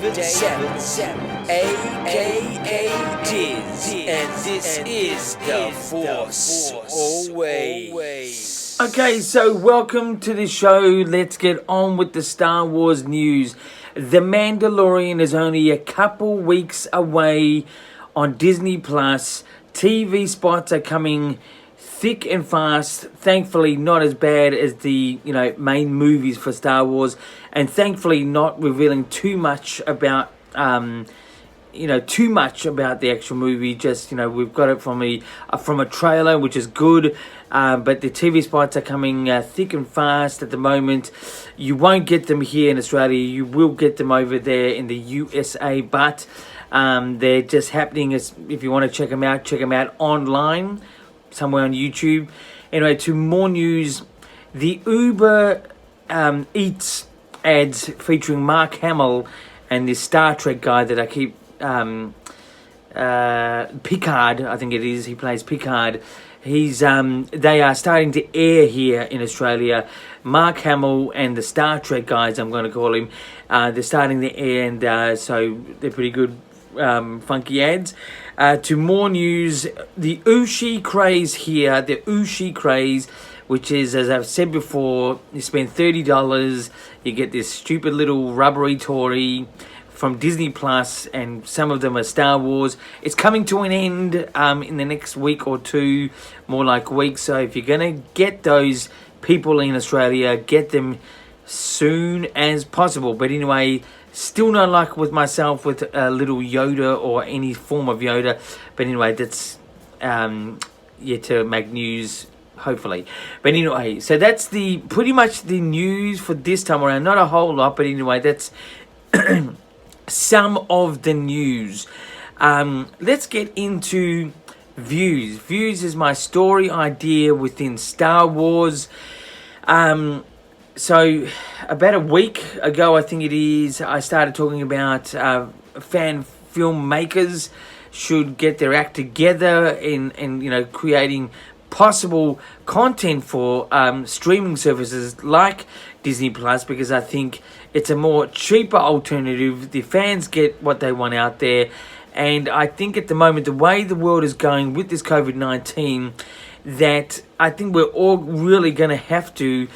aka Diz, and this is The Force Always. Okay, so welcome to the show. Let's get on with the Star Wars news. The Mandalorian is only a couple weeks away on Disney Plus. TV spots are coming thick and fast. Thankfully, not as bad as the main movies for Star Wars, and thankfully not revealing too much about the actual movie. Just we've got it from a trailer, which is good. But the TV spots are coming thick and fast at the moment. You won't get them here in Australia. You will get them over there in the USA, but they're just happening. If you want to check them out online, somewhere on YouTube. Anyway, to more news. The Uber Eats ads featuring Mark Hamill and the Star Trek guy that I keep... Picard, I think it is. He plays Picard. They are starting to air here in Australia. Mark Hamill and the Star Trek guys, I'm going to call him. They're starting to air, and so they're pretty good, funky ads. To more news, the Ooshi craze here. The Ooshi craze, which is, as I've said before, you spend $30, you get this stupid little rubbery toy from Disney Plus, and some of them are Star Wars. It's coming to an end in the next week or two, more like weeks. So if you're going to get those people in Australia, get them soon as possible. But anyway, still no luck with myself with a little Yoda or any form of Yoda. But anyway, that's yet to make news, hopefully. But anyway, so that's pretty much the news for this time around. Not a whole lot, but anyway, that's some of the news. Let's get into Views. Views is my story idea within Star Wars. So about a week ago, I think it is, I started talking about fan filmmakers should get their act together in creating possible content for streaming services like Disney Plus, because I think it's a more cheaper alternative. The fans get what they want out there, and I think at the moment, the way the world is going with this COVID-19, that I think we're all really going to have to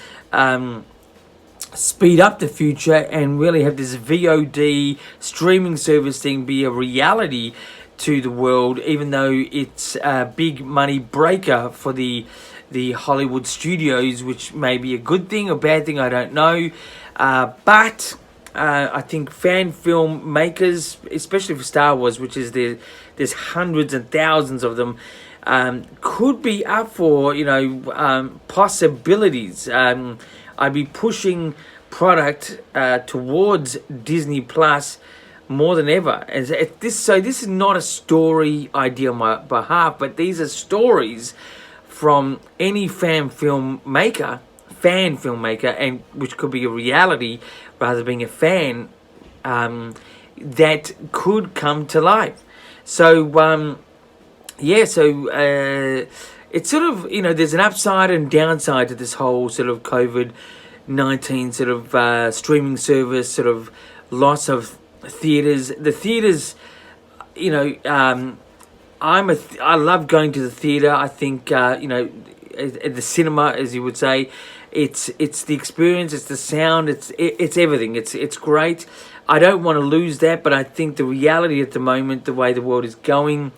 speed up the future and really have this VOD streaming service thing be a reality to the world, even though it's a big money breaker for the Hollywood studios, which may be a good thing or bad thing, I don't know. But I think fan filmmakers, especially for Star Wars, which is there's hundreds and thousands of them, could be up for possibilities. I'd be pushing product towards Disney Plus more than ever. So this is not a story idea on my behalf, but these are stories from any fan filmmaker, and which could be a reality rather than being a fan, that could come to life. So it's sort of, there's an upside and downside to this whole sort of COVID-19 sort of streaming service, sort of loss of theaters. The theaters, I love going to the theater. I think at the cinema, as you would say, it's the experience, it's the sound, it's everything. It's great. I don't want to lose that, but I think the reality at the moment, the way the world is going,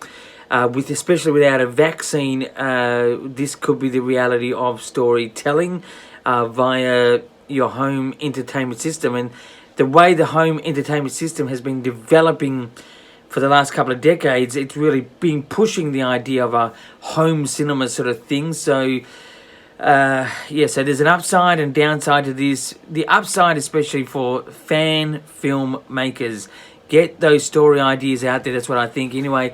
especially without a vaccine, this could be the reality of storytelling via your home entertainment system. And the way the home entertainment system has been developing for the last couple of decades, it's really been pushing the idea of a home cinema sort of thing. So, so there's an upside and downside to this. The upside, especially for fan filmmakers, get those story ideas out there. That's what I think. Anyway,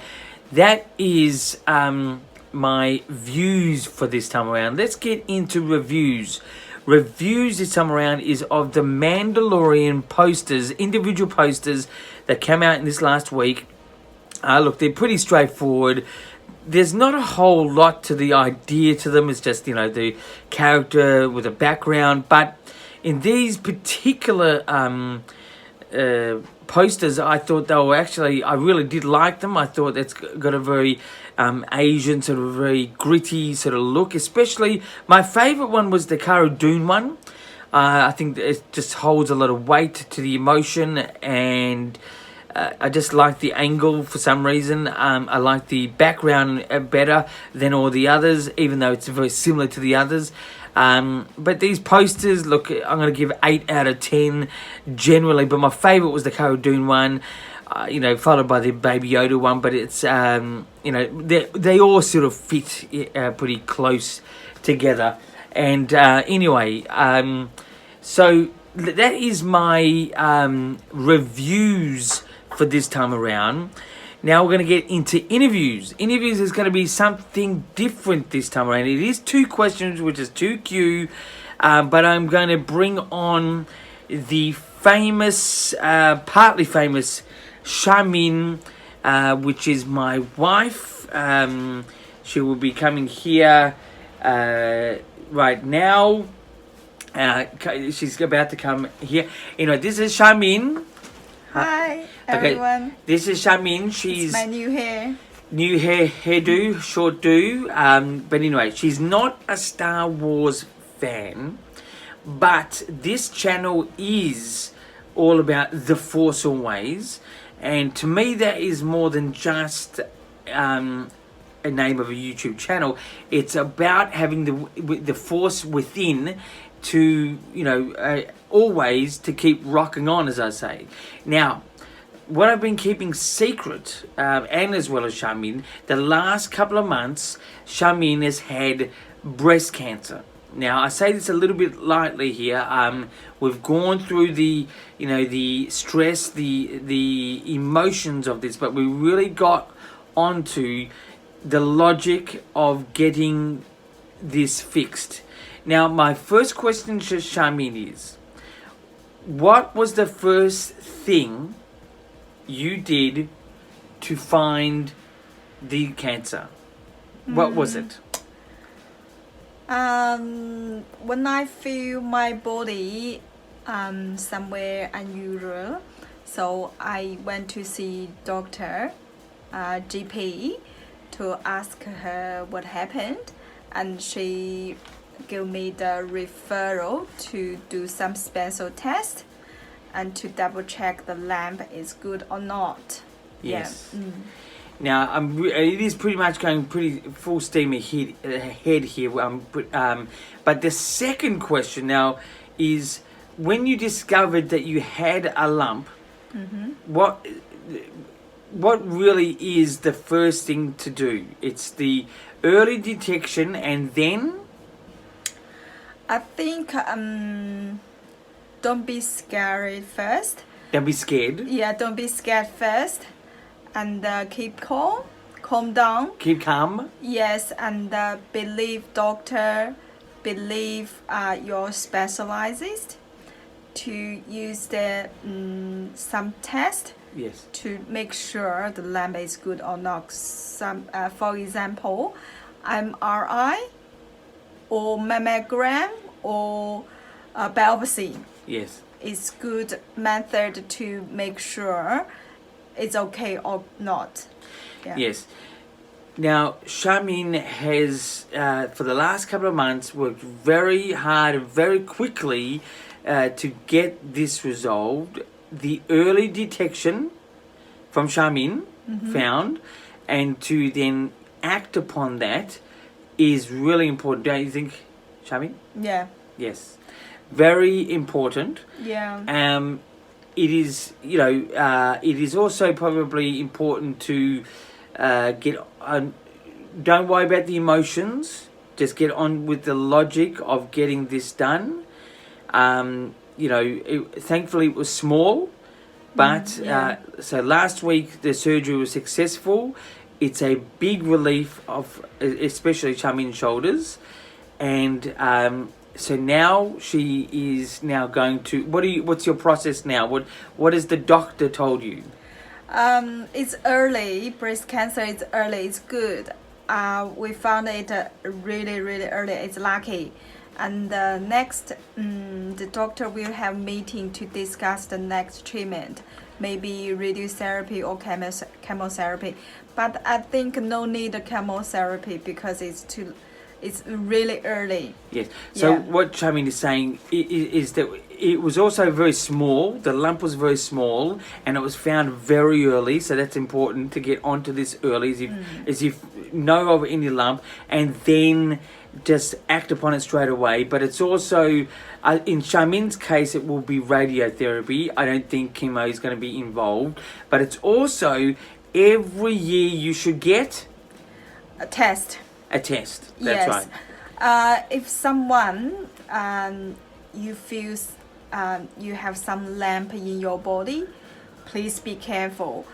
that is my views for this time around. Let's get into reviews. Reviews this time around is of the Mandalorian posters, individual posters that came out in this last week. Look, they're pretty straightforward. There's not a whole lot to the idea to them. It's just, the character with a background. But in these particular posters, I thought they were actually, I really did like them. I thought that's got a very Asian, sort of very gritty sort of look. Especially, my favourite one was the Cara Dune one. I think it just holds a lot of weight to the emotion, and I just like the angle for some reason. I like the background better than all the others, even though it's very similar to the others. But these posters, look, I'm going to give 8 out of 10 generally, but my favourite was the Cara Dune one, followed by the Baby Yoda one, but it's, they all sort of fit pretty close together. And anyway, so that is my reviews for this time around. Now we're going to get into interviews. Interviews is going to be something different this time around. It is 2 questions, which is 2Q, but I'm going to bring on the famous, partly famous Charmaine, which is my wife. She will be coming here right now. She's about to come here. This is Charmaine. Hi, everyone. Okay, this is Charmaine. She's it's my new hair. New hairdo, short do. But anyway, she's not a Star Wars fan, but this channel is all about The Force Always, and to me that is more than just a name of a YouTube channel. It's about having the Force within to always to keep rocking on, as I say. Now, what I've been keeping secret, and as well as Charmaine, the last couple of months, Charmaine has had breast cancer. Now, I say this a little bit lightly here. We've gone through the stress, the emotions of this, but we really got onto the logic of getting this fixed. Now, my first question to Charmaine is, what was the first thing you did to find the cancer? What was it? When I feel my body somewhere unusual, so I went to see doctor, GP, to ask her what happened, and she gave me the referral to do some special test and to double check the lamp is good or not. Yes. Yeah. Now, it is pretty much going pretty full steam ahead here. But the second question now is, when you discovered that you had a lump, what really is the first thing to do? It's the early detection, and then? I think don't be scared first. Don't be scared. Yeah, don't be scared first, and keep calm down. Keep calm. Yes, and believe doctor, believe your specialist to use the some test. Yes. To make sure the lamp is good or not. Some, for example, MRI or mammogram or biopsy. Yes. Is good method to make sure it's okay or not. Yeah. Yes. Now, Charmaine has, for the last couple of months, worked very hard and very quickly to get this resolved. The early detection from Charmaine found, and to then act upon that is really important, don't you think, Charmaine? Yeah. Yes. Very important. Yeah. It is, it is also probably important to get on. Don't worry about the emotions. Just get on with the logic of getting this done. Thankfully it was small, but so last week the surgery was successful. It's a big relief of especially Charmaine's shoulders, and so now she is now going to. What's your process now? What has the doctor told you? It's early. Breast cancer is early. It's good. We found it really, really early. It's lucky. And next, the doctor will have meeting to discuss the next treatment, maybe radiotherapy or chemotherapy. But I think no need of chemotherapy because it's really early. Yes. So Yeah. what Charmaine is saying is that it was also very small. The lump was very small, and it was found very early. So that's important to get onto this early, as if know of any lump, and then just act upon it straight away. But it's also, in Charmaine's case, it will be radiotherapy. I don't think chemo is going to be involved. But it's also every year you should get A test. a test. That's Yes. right. If someone you feel you have some lump in your body, please be careful.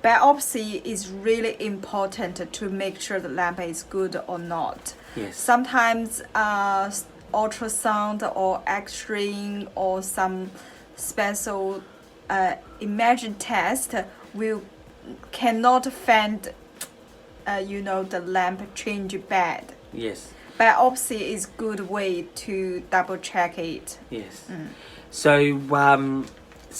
Biopsy is really important to make sure the lump is good or not. Yes. Sometimes ultrasound or X-ray or some special imaging test will cannot find the lump change bad. Yes. Biopsy is good way to double check it. Yes. So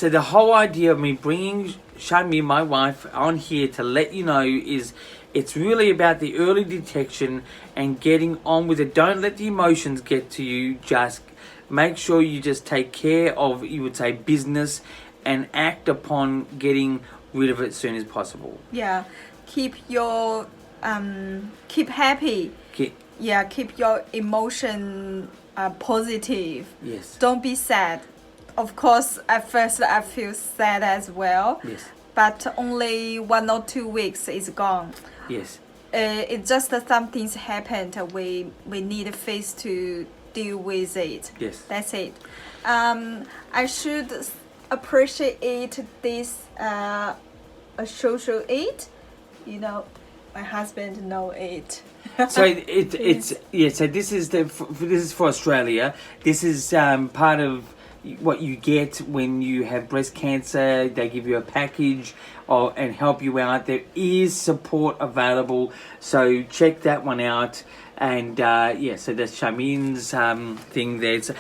the whole idea of me bringing Shami, my wife, on here to let you know is it's really about the early detection and getting on with it. Don't let the emotions get to you. Just make sure you just take care of, you would say, business and act upon getting rid of it as soon as possible. Yeah, keep your keep happy. Yeah, keep your emotion positive. Yes. Don't be sad. Of course, at first I feel sad as well. Yes. But only 1 or 2 weeks is gone. Yes. It's just that some things happened. We need a face to deal with it. Yes. That's it. I should appreciate this social aid. My husband know it. So it's yeah. So this is this is for Australia. This is part of what you get when you have breast cancer. They give you a package and help you out. There is support available, so check that one out. And so that's Charmaine's thing there. It's,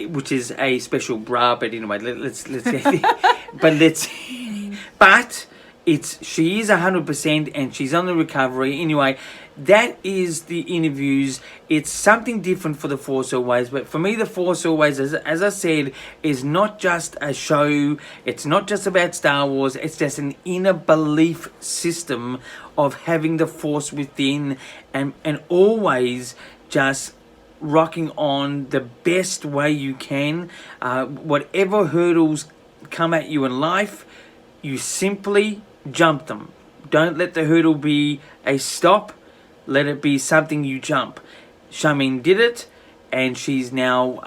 which is a special bra. But anyway, let's but she is 100% and she's on the recovery. Anyway, that is the interviews. It's something different for The Force Always. But for me, The Force Always, as I said, is not just a show. It's not just about Star Wars. It's just an inner belief system of having the Force within and always just rocking on the best way you can. Whatever hurdles come at you in life, you simply jump them. Don't let the hurdle be a stop. Let it be something you jump. Charmaine did it, and she's now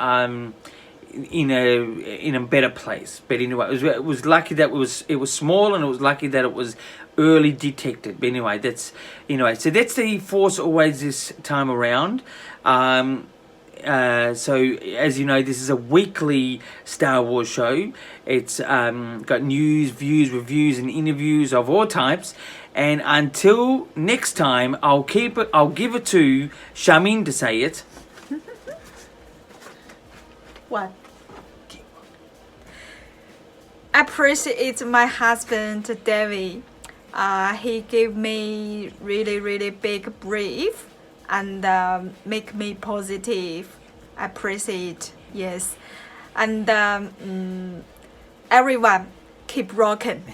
in a better place. But anyway, it was lucky that it was small, and it was lucky that it was early detected. But anyway, so that's the Force Always this time around. So as you know, this is a weekly Star Wars show. It's got news, views, reviews, and interviews of all types. And until next time, I'll give it to Charmaine to say it. What? I appreciate my husband, David. He gave me really, really big brief and make me positive. I appreciate, yes. And everyone, keep rocking.